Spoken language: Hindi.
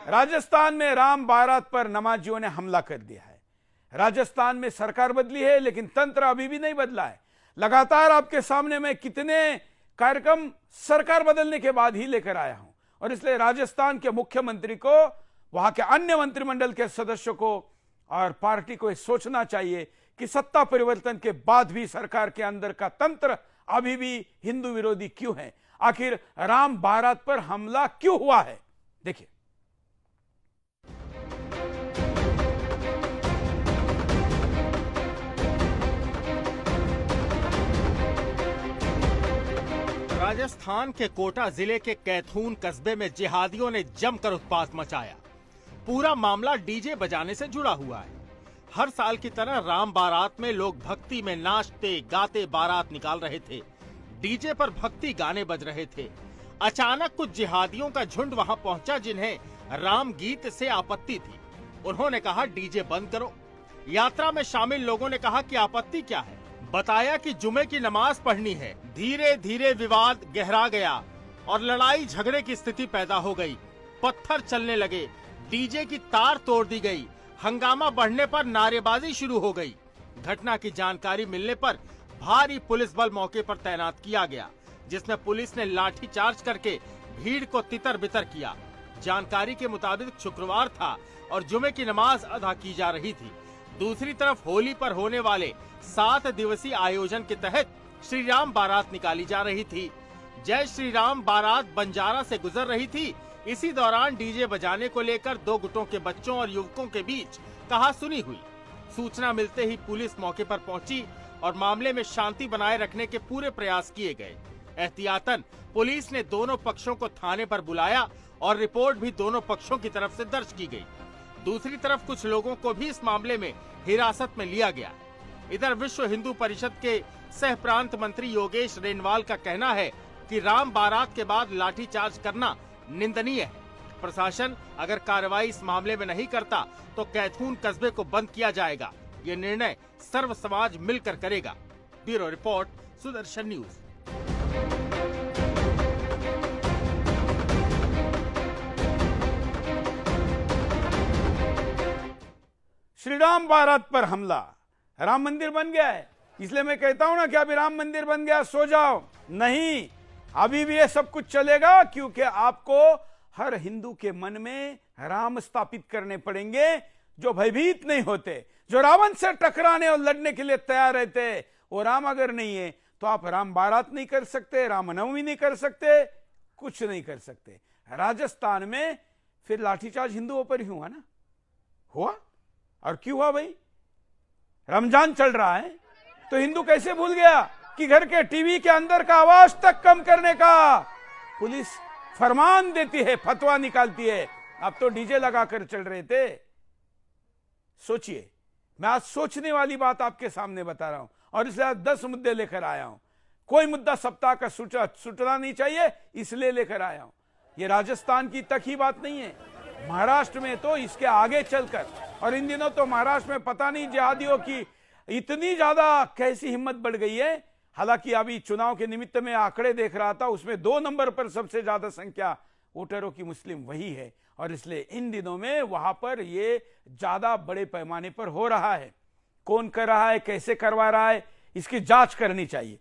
राजस्थान में राम बारात पर नमाजियों ने हमला कर दिया है। राजस्थान में सरकार बदली है लेकिन तंत्र अभी भी नहीं बदला है। लगातार आपके सामने मैं कितने कार्यक्रम सरकार बदलने के बाद ही लेकर आया हूं और इसलिए राजस्थान के मुख्यमंत्री को, वहां के अन्य मंत्रिमंडल के सदस्यों को और पार्टी को सोचना चाहिए कि सत्ता परिवर्तन के बाद भी सरकार के अंदर का तंत्र अभी भी हिंदू विरोधी क्यों है। आखिर राम बारात पर हमला क्यों हुआ है, देखिए। राजस्थान के कोटा जिले के कैथून कस्बे में जिहादियों ने जमकर उत्पात मचाया। पूरा मामला डीजे बजाने से जुड़ा हुआ है। हर साल की तरह राम बारात में लोग भक्ति में नाचते गाते बारात निकाल रहे थे। डीजे पर भक्ति गाने बज रहे थे। अचानक कुछ जिहादियों का झुंड वहां पहुंचा जिन्हें राम गीत से आपत्ति थी। उन्होंने कहा डीजे बंद करो। यात्रा में शामिल लोगों ने कहा कि आपत्ति क्या है, बताया कि जुमे की नमाज पढ़नी है। धीरे धीरे विवाद गहरा गया और लड़ाई झगड़े की स्थिति पैदा हो गई। पत्थर चलने लगे, डीजे की तार तोड़ दी गई। हंगामा बढ़ने पर नारेबाजी शुरू हो गई। घटना की जानकारी मिलने पर भारी पुलिस बल मौके पर तैनात किया गया, जिसमें पुलिस ने लाठी चार्ज करके भीड़ को तितर बितर किया। जानकारी के मुताबिक शुक्रवार था और जुमे की नमाज अदा की जा रही थी। दूसरी तरफ होली पर होने वाले 7 दिवसीय आयोजन के तहत श्री राम बारात निकाली जा रही थी। जय श्री राम बारात बंजारा से गुजर रही थी। इसी दौरान डीजे बजाने को लेकर 2 गुटों के बच्चों और युवकों के बीच कहासुनी हुई। सूचना मिलते ही पुलिस मौके पर पहुंची और मामले में शांति बनाए रखने के पूरे प्रयास किए गए। एहतियातन पुलिस ने दोनों पक्षों को थाने पर बुलाया और रिपोर्ट भी दोनों पक्षों की तरफ से दर्ज की गई। दूसरी तरफ कुछ लोगों को भी इस मामले में हिरासत में लिया गया। इधर विश्व हिंदू परिषद के सह प्रांत मंत्री योगेश रेणवाल का कहना है कि राम बारात के बाद लाठीचार्ज करना निंदनीय है। प्रशासन अगर कार्रवाई इस मामले में नहीं करता तो कैथून कस्बे को बंद किया जाएगा। ये निर्णय सर्व समाज मिलकर करेगा। Bureau report, Sudarshan news. Shri Ram बारात पर हमला, राम मंदिर बन गया है। इसलिए मैं कहता हूं ना कि अभी राम मंदिर बन गया सो जाओ, नहीं, अभी भी ये सब कुछ चलेगा, क्योंकि आपको हर हिंदू के मन में राम स्थापित करने पड़ेंगे जो भयभीत नहीं होते, जो रावण से टकराने और लड़ने के लिए तैयार रहते। वो राम अगर नहीं है तो आप राम बारात नहीं कर सकते, रामनवमी नहीं कर सकते, कुछ नहीं कर सकते। राजस्थान में फिर लाठीचार्ज हिंदुओं पर ही हुआ ना, हुआ। और क्यों हुआ भाई? रमजान चल रहा है तो हिंदू कैसे भूल गया कि घर के टीवी के अंदर का आवाज तक कम करने का पुलिस फरमान देती है, फतवा निकालती है। आप तो डीजे लगाकर चल रहे थे। सोचिए, मैं आज सोचने वाली बात आपके सामने बता रहा हूं और इसलिए आज 10 मुद्दे लेकर आया हूं। कोई मुद्दा सप्ताह का छूटना नहीं चाहिए, इसलिए लेकर आया हूं। यह राजस्थान की तक ही बात नहीं है, महाराष्ट्र में तो इसके आगे चलकर, और इन दिनों तो महाराष्ट्र में पता नहीं जिहादियों की इतनी ज्यादा कैसी हिम्मत बढ़ गई है। हालांकि अभी चुनाव के निमित्त में आंकड़े देख रहा था, उसमें 2 नंबर पर सबसे ज्यादा संख्या वोटरों की मुस्लिम वही है, और इसलिए इन दिनों में वहां पर ये ज्यादा बड़े पैमाने पर हो रहा है। कौन कर रहा है, कैसे करवा रहा है, इसकी जांच करनी चाहिए।